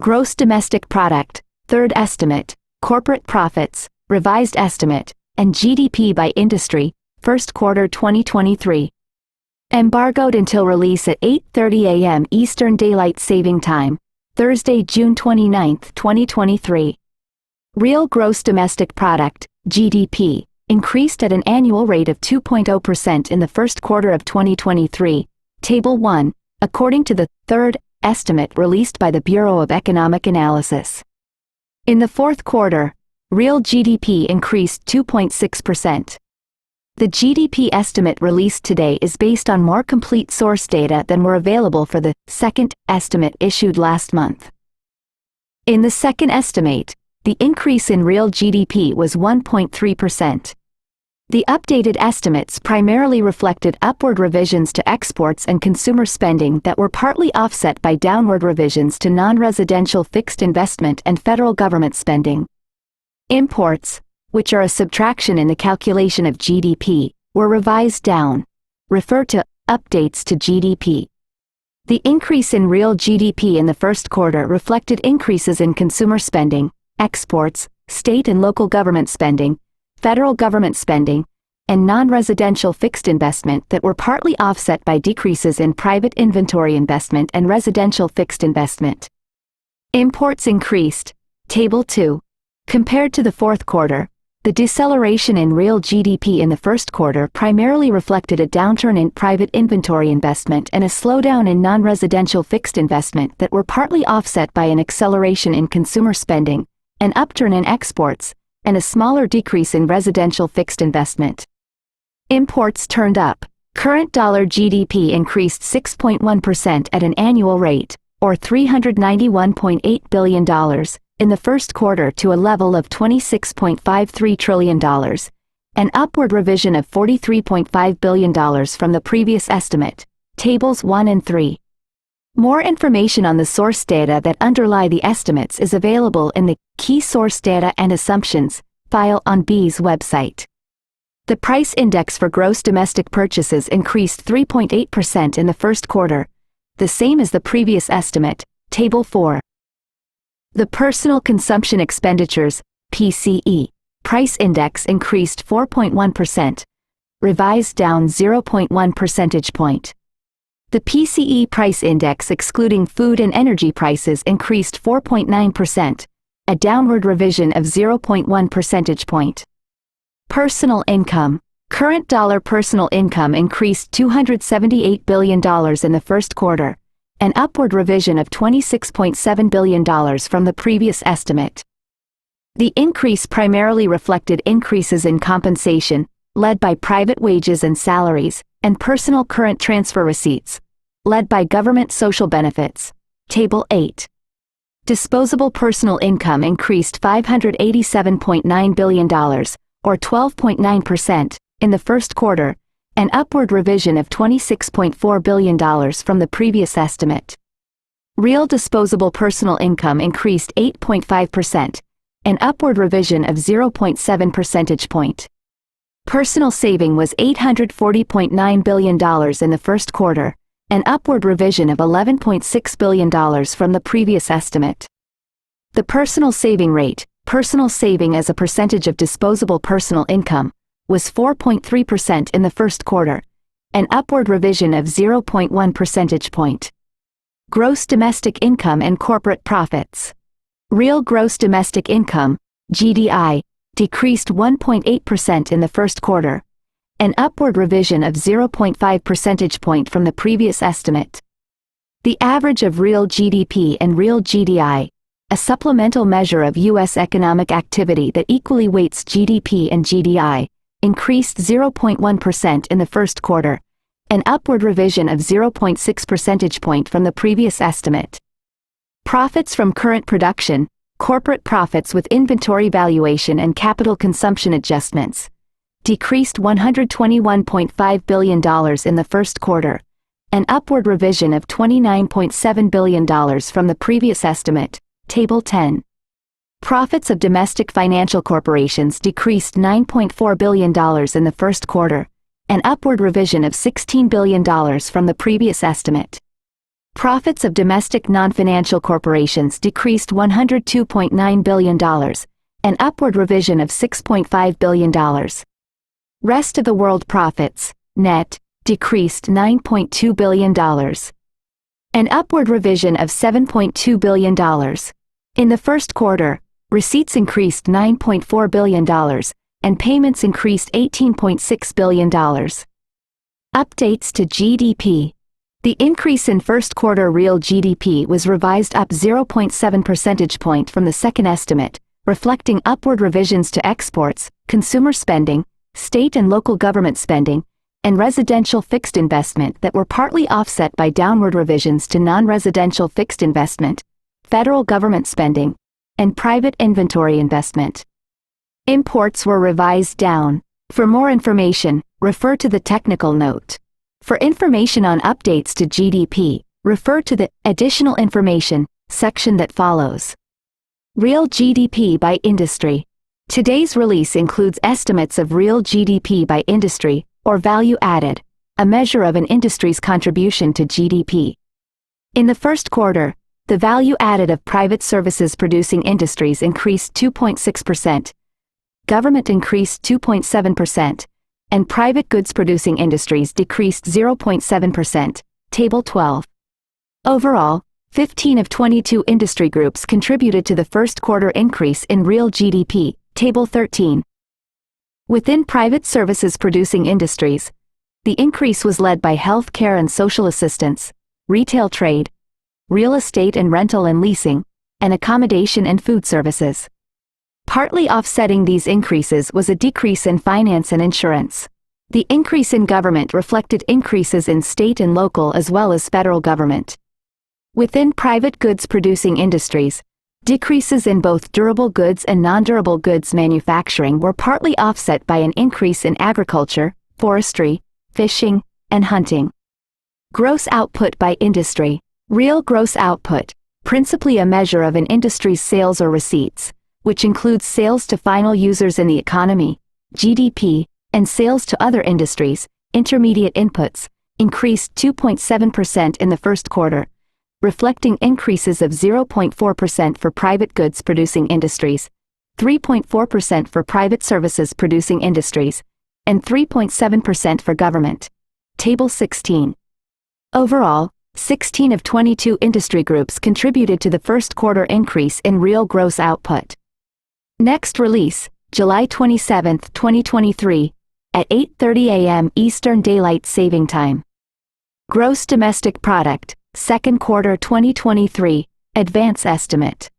Gross domestic product, third estimate, corporate profits, revised estimate, and GDP by industry, first quarter 2023. Embargoed until release at 8:30 a.m. Eastern Daylight Saving Time, Thursday, June 29, 2023. Real gross domestic product, GDP, increased at an annual rate of 2.0% in the first quarter of 2023, Table 1, according to the third estimate released by the Bureau of Economic Analysis. In the fourth quarter, real GDP increased 2.6%. The GDP estimate released today is based on more complete source data than were available for the second estimate issued last month. In the second estimate, the increase in real GDP was 1.3%. The updated estimates primarily reflected upward revisions to exports and consumer spending that were partly offset by downward revisions to non-residential fixed investment and federal government spending. Imports, which are a subtraction in the calculation of GDP, were revised down. Refer to updates to GDP. The increase in real GDP in the first quarter reflected increases in consumer spending, exports, state and local government spending, federal government spending, and non-residential fixed investment that were partly offset by decreases in private inventory investment and residential fixed investment. Imports increased, Table 2. Compared to the fourth quarter, the deceleration in real GDP in the first quarter primarily reflected a downturn in private inventory investment and a slowdown in non-residential fixed investment that were partly offset by an acceleration in consumer spending, an upturn in exports, and a smaller decrease in residential fixed investment. Imports turned up. Current dollar GDP increased 6.1% at an annual rate, or $391.8 billion, in the first quarter to a level of $26.53 trillion, an upward revision of $43.5 billion from the previous estimate, Tables 1 and 3. More information on the source data that underlie the estimates is available in the Key Source Data and Assumptions file on BE's website. The price index for gross domestic purchases increased 3.8% in the first quarter, the same as the previous estimate, Table 4. The Personal Consumption Expenditures, PCE, price index increased 4.1%, revised down 0.1 percentage point. The PCE price index excluding food and energy prices increased 4.9%, a downward revision of 0.1 percentage point. Personal income. Current dollar personal income increased $278 billion in the first quarter, an upward revision of $26.7 billion from the previous estimate. The increase primarily reflected increases in compensation, led by private wages and salaries, and personal current transfer receipts, led by government social benefits, Table 8. Disposable personal income increased $587.9 billion, or 12.9%, in the first quarter, an upward revision of $26.4 billion from the previous estimate. Real disposable personal income increased 8.5%, an upward revision of 0.7 percentage point. Personal saving was $840.9 billion in the first quarter, an upward revision of $11.6 billion from the previous estimate. The personal saving rate, personal saving as a percentage of disposable personal income, was 4.3% in the first quarter, an upward revision of 0.1 percentage point. Gross domestic income and corporate profits. Real gross domestic income, GDI, decreased 1.8% in the first quarter, an upward revision of 0.5 percentage point from the previous estimate. The average of real GDP and real GDI, a supplemental measure of U.S. economic activity that equally weights GDP and GDI, increased 0.1% in the first quarter, an upward revision of 0.6 percentage point from the previous estimate. Profits from current production, corporate profits with inventory valuation and capital consumption adjustments, decreased $121.5 billion in the first quarter, an upward revision of $29.7 billion from the previous estimate, Table 10. Profits of domestic financial corporations decreased $9.4 billion in the first quarter, an upward revision of $16 billion from the previous estimate. Profits of domestic non-financial corporations decreased $102.9 billion, an upward revision of $6.5 billion. Rest of the world profits, net, decreased $9.2 billion, an upward revision of $7.2 billion. In the first quarter, receipts increased $9.4 billion, and payments increased $18.6 billion. Updates to GDP. The increase in first quarter real GDP was revised up 0.7 percentage point from the second estimate, reflecting upward revisions to exports, consumer spending, state and local government spending, and residential fixed investment that were partly offset by downward revisions to non-residential fixed investment, federal government spending, and private inventory investment. Imports were revised down. For more information, refer to the technical note. For information on updates to GDP, refer to the Additional Information section that follows. Real GDP by industry. Today's release includes estimates of real GDP by industry, or value added, a measure of an industry's contribution to GDP. In the first quarter, the value added of private services producing industries increased 2.6%, government increased 2.7%, and private goods producing industries decreased 0.7%, Table 12. Overall, 15 of 22 industry groups contributed to the first quarter increase in real GDP, Table 13. Within private services producing industries, the increase was led by health care and social assistance, retail trade, real estate and rental and leasing, and accommodation and food services. Partly offsetting these increases was a decrease in finance and insurance. The increase in government reflected increases in state and local as well as federal government. Within private goods producing industries, decreases in both durable goods and non-durable goods manufacturing were partly offset by an increase in agriculture, forestry, fishing, and hunting. Gross output by industry. Real gross output, principally a measure of an industry's sales or receipts, which includes sales to final users in the economy, GDP, and sales to other industries, intermediate inputs, increased 2.7% in the first quarter, reflecting increases of 0.4% for private goods producing industries, 3.4% for private services producing industries, and 3.7% for government. Table 16. Overall, 16 of 22 industry groups contributed to the first quarter increase in real gross output. Next release, July 27, 2023, at 8:30 a.m. Eastern Daylight Saving Time. Gross Domestic Product, second quarter 2023, advance estimate.